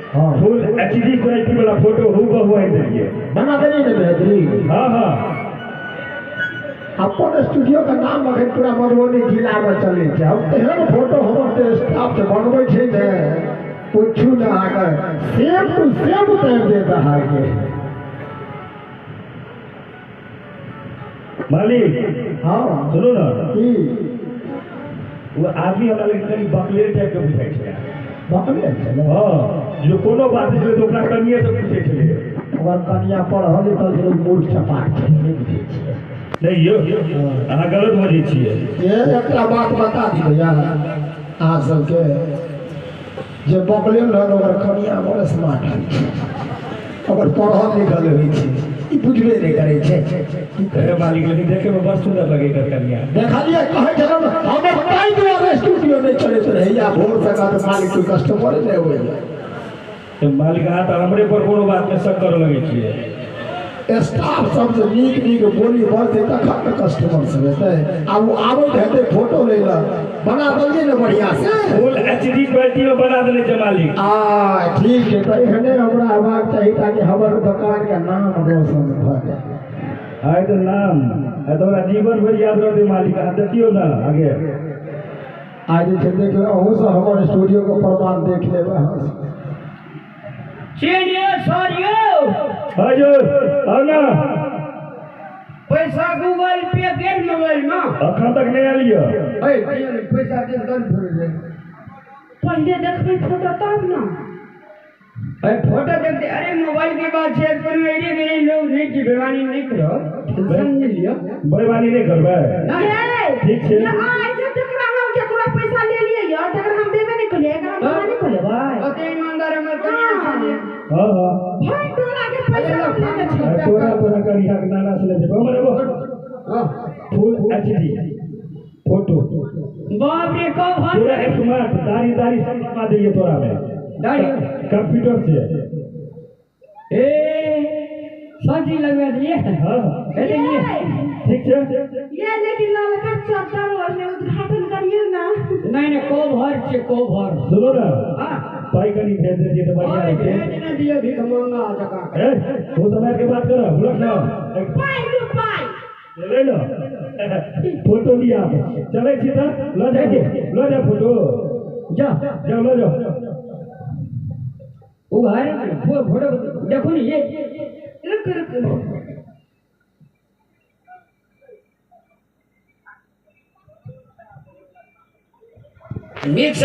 हाँ full HD quality वाला photo हूबहू आई देंगे बना देनी है बेहतरीन। हाँ हाँ अपन स्टूडियो का नाम अगर पूरा मधुबनी जिला में चले थे अब तेहन फोटो हमर स्टाफ से बनबै छै ने पूछू ना आकर सेम टू सेम उतार देता है के मालिक। हाँ सुनो ना की वो आदमी हमरा लगे कनी बकलेट टाइप के बुझाई छै। बकले चले हाँ जो कोनो बात छै तो ओकरा कनिए से पूछे छले और कनिया पढ़ल लिखल छै मूर्ख चपाट छै नहीं बुझे छै। नहीं यो अहाँ गलत बजै छियै। ये एकटा बात बता दी भैया अहाँ सबके जे बकले रहल ओकर कनिया बड़ स्मार्ट है ओकर पढ़ल लिखल होइ छै ई बुझबे नहीं करे छै। अरे मालिक लेकिन देखे में बहुत सुंदर लगे कर कन्या देखलिए कहे छै हम बताई दुआरे स्टूडियो नहीं चले तो रहिया भोर से का तो मालिक कोई कस्टमर नहीं होइए तो मालिक अहाँ तो हमरे पर कोनो बात में शक कर लगे छियै। स्टाफ सब से नीक नीक बोली बोलते तखन न कस्टमर सब हेतै आ वो आबैत हेतै फोटो लै ला बना देलिए न बढ़िया से फुल एचडी क्वालिटी में बना देले छै मालिक। ठीक है तो एहने हमरा हेबाक चाही ताकि हमर दुकान के नाम रोशन भऽ जाय। आइ तो नाम है तो जीवन भर याद रहते मालिक। अहाँ देखियो ना आगे आज जे छै देखियो अहूँ से हमर स्टूडियो के प्रमाण देख लेबै हजूर और ना पैसा गूगल पे गेल मोबाइल में अखन तक नहीं आलियो पैसा दे दन थोड़े पहले देखबे फोटो तब ना फोटो देखते अरे मोबाइल के बाद शेयर पर मेरे गए लोग नहीं की बेवानी नहीं करो समझ लियो बेईमानी नहीं करबे ठीक छै। आई जब तक हम केकरो पैसा ले लिए यार तक हम देबे नहीं कलिए एकरा हम नहीं कले भाई अते ईमानदार हमर कनिया छै। हां हां भाई टोला के पैसा हम लेने छी तोरा तोरा करिया के नाना से ले जे हमरे वो हां फुल एचडी फोटो बाप रे को पूरा स्मार्ट दाढ़ी दाढ़ी सब बनवा देलिए तोरा में दाढ़ी कंप्यूटर से ए सब्जी लगवा दिए। हां ए देखिए ठीक छै। ये लेकिन ललका चादर और में उद्घाटन करिए ना नहीं को भर छे को भर सुनो ना हां पाई कनी भेज दे तो बढ़िया रहते। भेज न दियो भी मंगा जका ए वो समय के बात करो बुलक ना पाई दो पाई ले लो फोटो लिया चले छी त ल जा फोटो जा जा लो जा वो है फोटो देखो ni ये रुक मिक्स